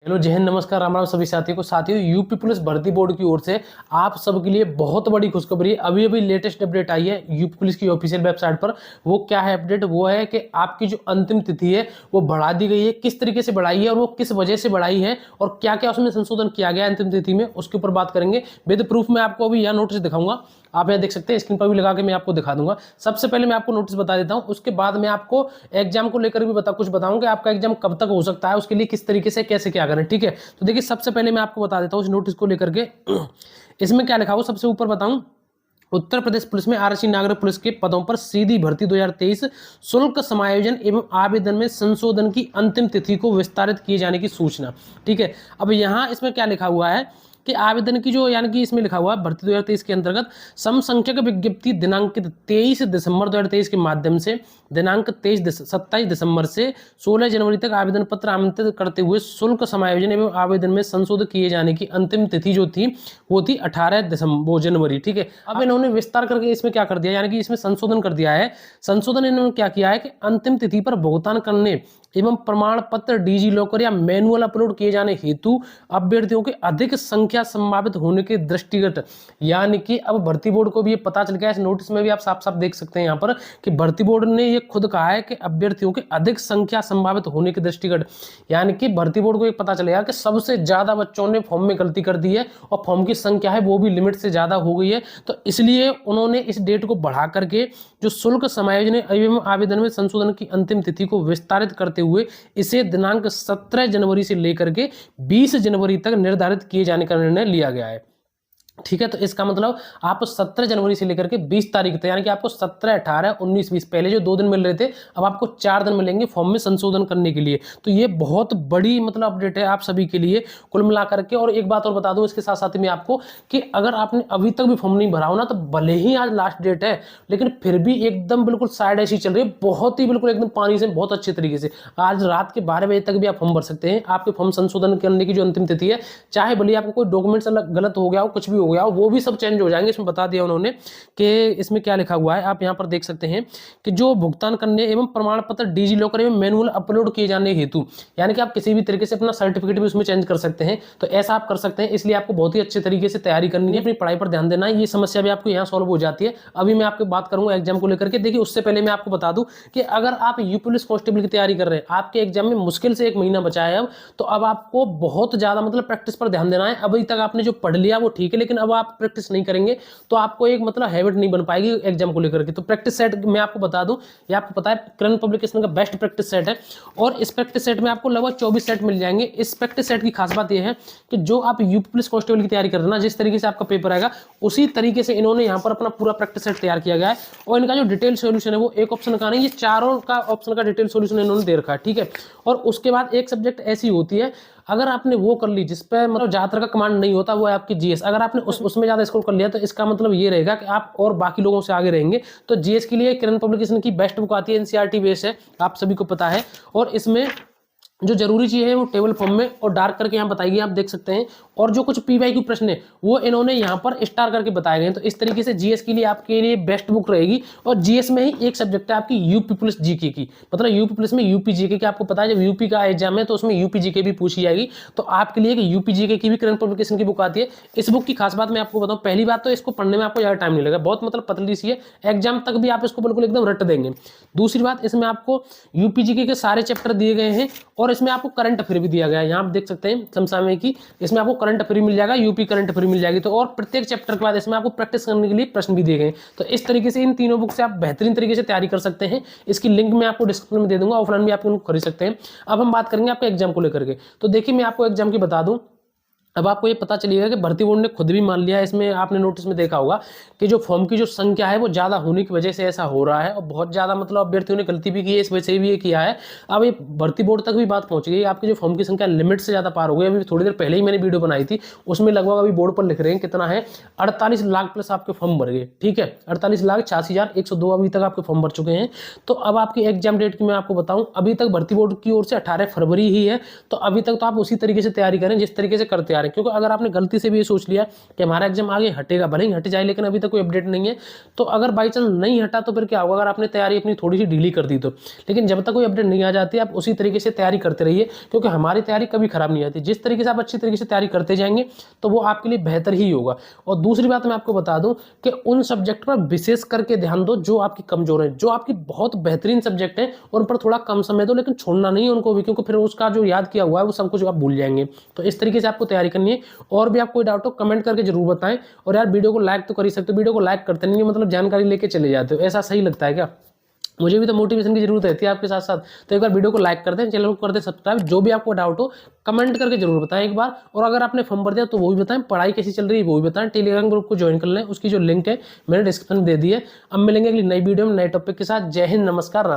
Hello जय हिंद, नमस्कार, राम राम सभी साथियों को। साथियों, यूपी पुलिस भर्ती बोर्ड की ओर से आप सबके लिए बहुत बड़ी खुशखबरी है। अभी अभी लेटेस्ट अपडेट आई है यूपी पुलिस की ऑफिशियल वेबसाइट पर। वो क्या है अपडेट? वो है कि आपकी जो अंतिम तिथि है वो बढ़ा दी गई है। किस तरीके से बढ़ाई है और वो किस वजह से बढ़ाई है और क्या क्या उसमें संशोधन किया गया अंतिम तिथि में, उसके ऊपर बात करेंगे। विद प्रूफ मैं आपको अभी यह नोटिस दिखाऊंगा। आप यहाँ देख सकते हैं, स्क्रीन पर भी लगा के मैं आपको दिखा दूंगा। सबसे पहले मैं आपको नोटिस बता देता हूं, उसके बाद मैं आपको एग्जाम को लेकर भी कुछ बताऊंगा कि आपका एग्जाम कब तक हो सकता है, उसके लिए किस तरीके से कैसे क्या करें। ठीक है, तो देखिए सबसे पहले मैं आपको बता देता हूं इस नोटिस को लेकर के। इसमें क्या लिखा हुआ सबसे ऊपर बताऊं, उत्तर प्रदेश पुलिस में आरक्षी नागरिक पुलिस के पदों पर सीधी भर्ती 2023 शुल्क समायोजन एवं आवेदन में संशोधन की अंतिम तिथि को विस्तारित किए जाने की सूचना। ठीक है, अब यहाँ इसमें क्या लिखा हुआ है कि आवेदन की जो यानी कि इसमें लिखा हुआ है भर्ती 2023 के अंतर्गत समसंख्यक विज्ञप्ति दिनांकित 23 दिसंबर 2023 के माध्यम से दिनांक 27 दिसंबर से 16 जनवरी तक आवेदन पत्र आमंत्रित करते हुए शुल्क समायोजन एवं आवेदन में संशोधन किए जाने की अंतिम तिथि जो थी वो थी 18 जनवरी। ठीक है, अब इन्होंने विस्तार करके इसमें क्या कर दिया, यानी कि इसमें संशोधन कर दिया है। संशोधन इन्होंने क्या किया है कि अंतिम तिथि पर भुगतान करने एवं प्रमाण पत्र डिजी लॉकर या मैनुअल अपलोड किए जाने हेतु अभ्यर्थियों की अधिक संख्या संभावित होने के दृष्टिगत, यानी कि अब भर्ती बोर्ड को भी ये पता चल गया। इस नोटिस में भी आप साफ साफ देख सकते हैं यहाँ पर कि भर्ती बोर्ड ने ये खुद कहा है कि अभ्यर्थियों की अधिक संख्या संभावित होने के दृष्टिगत, यानी कि भर्ती बोर्ड को ये पता चलेगा कि सबसे ज्यादा बच्चों ने फॉर्म में गलती कर दी है और फॉर्म की संख्या है वो भी लिमिट से ज्यादा हो गई है। तो इसलिए उन्होंने इस डेट को बढ़ा करके जो शुल्क समायोजन एवं आवेदन में संशोधन की अंतिम तिथि को विस्तारित करते हुए इसे दिनांक 17 जनवरी से लेकर के 20 जनवरी तक निर्धारित किए जाने का निर्णय लिया गया है। ठीक है, तो इसका मतलब आप 17 जनवरी से लेकर के 20 तारीख तक, यानी कि आपको 17, 18, 19, 20 पहले जो 2 दिन मिल रहे थे अब आपको 4 दिन मिलेंगे फॉर्म में संशोधन करने के लिए। तो ये बहुत बड़ी मतलब अपडेट है आप सभी के लिए कुल मिला करके। और एक बात और बता दूं इसके साथ साथ में आपको कि अगर आपने अभी तक भी फॉर्म नहीं भरा हो ना, तो भले ही आज लास्ट डेट है लेकिन फिर भी एकदम बिल्कुल साइड ऐसी चल रही है, बहुत ही बिल्कुल एकदम पानी से बहुत अच्छे तरीके से। आज रात के 12 बजे तक भी आप फॉर्म भर सकते हैं। आपके फॉर्म संशोधन करने की जो अंतिम तिथि है, चाहे भले आपको कोई डॉक्यूमेंट्स गलत हो गया हो, कुछ भी हो गया हो, वो भी सब चेंज हो जाएंगे। इसमें बता दिया उन्होंने कि इसमें क्या लिखा हुआ है, आप यहां पर देख सकते हैं कि जो भुगतान करने एवं प्रमाण पत्र डिजी लॉकर एवं मैनुअल अपलोड किए जाने हेतु, यानी कि आप किसी भी तरीके से अपना सर्टिफिकेट भी उसमें चेंज कर सकते हैं। तो ऐसा आप कर सकते हैं, इसलिए आपको बहुत ही अच्छे तरीके से तैयारी करनी है, अपनी पढ़ाई पर ध्यान देना है। ये समस्या भी आपको यहाँ सॉल्व हो जाती है। अभी मैं आपको बात करूंगा एग्जाम को लेकर के। देखिए उससे पहले मैं आपको बता दूं कि अगर आप यूपी पुलिस कांस्टेबल की तैयारी कर रहे हैं, आपके एग्जाम में मुश्किल से 1 महीना बचा है अब, तो अब आपको बहुत ज्यादा मतलब प्रैक्टिस पर ध्यान देना है। अभी तक आपने जो पढ़ लिया वो ठीक है, लेकिन अब आप प्रैक्टिस नहीं करेंगे तो आपको एक मतलब हैबिट नहीं बन पाएगी एग्जाम को लेकर के। तो प्रैक्टिस सेट मैं आपको बता दूं, ये आपको पता है करन पब्लिकेशन का बेस्ट प्रैक्टिस सेट है और इस प्रैक्टिस सेट में आपको लगभग 24 सेट मिल जाएंगे। इस प्रैक्टिस सेट की खास बात यह है कि जो आप यूपी पुलिस कांस्टेबल की तैयारी कर रहे हैं ना, जिस तरीके से आपका पेपर आएगा उसी तरीके से इन्होंने यहाँ पर अपना पूरा प्रैक्टिस सेट तैयार किया गया है। और इनका जो डिटेल सोल्यूशन है वो एक ऑप्शन का नहीं, ये चारों का ऑप्शन का डिटेल सोल्यूशन इन्होंने दे रखा है। ठीक है, और उसके बाद एक सब्जेक्ट ऐसी होती है, अगर आपने वो कर ली जिसपे मतलब ज्यादातर का कमांड नहीं होता, वो है आपकी जीएस। अगर आपने उसमें ज्यादा स्कोर कर लिया तो इसका मतलब ये रहेगा कि आप और बाकी लोगों से आगे रहेंगे। तो जीएस के लिए किरण पब्लिकेशन की बेस्ट बुक आती है, एनसीईआरटी बेस है, आप सभी को पता है। और इसमें जो जरूरी चीज है वो टेबल फॉर्म में और डार्क करके यहाँ बताई गई, आप देख सकते हैं। और जो कुछ पीवाईक्यू प्रश्न है वो इन्होंने यहाँ पर स्टार करके बताए गए। तो इस तरीके से जीएस के लिए आपके लिए बेस्ट बुक रहेगी। और जीएस में ही एक सब्जेक्ट है आपकी यूपी पुलिस जीके की, मतलब यूपी पुलिस में यूपी जीके की। आपको पता है जब यूपी का एग्जाम है तो उसमें यूपी जीके भी पूछी जाएगी। तो आपके लिए यूपी जीके की भी करंट पब्लिकेशन की बुक आती है। इस बुक की खास बात मैं आपको बताऊँ, पहली बात तो इसको पढ़ने में आपको ज्यादा टाइम नहीं लगेगा, बहुत मतलब पतली सी है, एग्जाम तक भी आप इसको बिल्कुल एकदम रट देंगे। दूसरी बात, इसमें आपको यूपी जीके के सारे चैप्टर दिए गए हैं और इसमें आपको करंट अफेयर भी दिया गया है। यहाँ आप देख सकते हैं समसामयिकी, इसमें आपको करंट अफेयर मिल जाएगा, यूपी करंट अफेयर मिल जाएगी। तो और प्रत्येक चैप्टर के बाद इसमें आपको प्रैक्टिस करने के लिए प्रश्न भी दिए गए। तो इस तरीके से इन तीनों बुक से आप बेहतरीन तरीके से तैयारी कर सकते हैं। इसकी लिंक मैं आपको डिस्क्रिप्शन में दे दूंगा, ऑफलाइन भी आप उनको खरीद सकते हैं। अब हम बात करेंगे आपके एग्जाम को लेकर के। तो देखिए मैं आपको एग्जाम की बता दूं, अब आपको ये पता चलेगा कि भर्ती बोर्ड ने खुद भी मान लिया है। इसमें आपने नोटिस में देखा होगा कि जो फॉर्म की जो संख्या है वो ज्यादा होने की वजह से ऐसा हो रहा है और बहुत ज्यादा मतलब अभ्यर्थियों ने गलती भी की है, इस वजह से भी ये किया है। अब ये भर्ती बोर्ड तक भी बात पहुंच गई, आपकी जो फॉर्म की संख्या लिमिट से ज्यादा पार हो गई। अभी थोड़ी देर पहले ही मैंने वीडियो बनाई थी, उसमें लगभग अभी बोर्ड पर लिख रहे हैं कितना है, 48 लाख प्लस आपके फॉर्म भर गए। ठीक है, 48,86,102 अभी तक आपके फॉर्म भर चुके हैं। तो अब आपकी एग्जाम डेट की मैं आपको बताऊं, अभी तक भर्ती बोर्ड की ओर से 18 फरवरी ही है। तो अभी तक तो आप उसी तरीके से तैयारी करें जिस तरीके से करते आ रहे हैं। है, क्योंकि अगर आपने गलती से भी ये सोच लिया कि हमारा एग्जाम आगे हटेगा, भले ही हट जाए लेकिन अभी तक कोई अपडेट नहीं है, तो अगर बाई चांस नहीं हटा तो फिर क्या होगा, अगर आपने तैयारी अपनी थोड़ी सी ढीली कर दी तो। लेकिन जब तक कोई अपडेट नहीं आ जाती आप उसी तरीके से तैयारी करते रहिए, क्योंकि हमारी तैयारी कभी खराब नहीं आती। जिस तरीके से आप अच्छी तरीके से तैयारी करते जाएंगे तो वो आपके लिए बेहतर ही होगा। और दूसरी बात मैं आपको बता दूं कि उन सब्जेक्ट पर विशेष करके ध्यान दो जो आपकी कमजोर है, जो आपकी बहुत बेहतरीन सब्जेक्ट है उन पर थोड़ा कम समय दो, लेकिन छोड़ना नहीं है उनको भी, क्योंकि फिर उसका जो याद किया हुआ है वो सब कुछ आप भूल जाएंगे। तो इस तरीके से आपको तैयारी करनी है। और भी आप कोई डाउट हो कमेंट करके जरूर बताएं। और यार वीडियो को लाइक तो कर ही सकते हो, वीडियो को लाइक करते नहीं है मतलब जानकारी लेके चले जाते हो, ऐसा सही लगता है क्या? मुझे भी तो मोटिवेशन की जरूरत रहती है आपके साथ साथ। तो एक बार वीडियो को लाइक कर दें, चैनल को कर दें सब्सक्राइब। जो भी आपको डाउट हो कमेंट करके जरूर बताएं एक बार। और अगर आपने फॉर्म भर दिया तो वो भी बताएं, पढ़ाई कैसी चल रही है वो भी बताएं। टेलीग्राम ग्रुप को ज्वाइन कर लें, उसकी जो लिंक है मैंने डिस्क्रिप्शन में दे दी है। अब मिलेंगे अगली नई वीडियो में नए टॉपिक के साथ। जय हिंद, नमस्कार, राम।